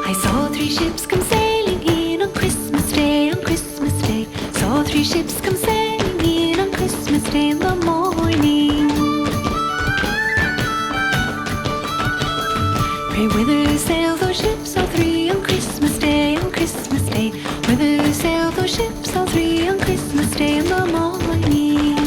I saw three ships come sailing in on Christmas Day, on Christmas Day. Saw three ships come sailing in on Christmas Day in the morning. Pray whither sail those ships, all three on Christmas Day, on Christmas Day. Whither sail those ships, all three on Christmas Day in the morning.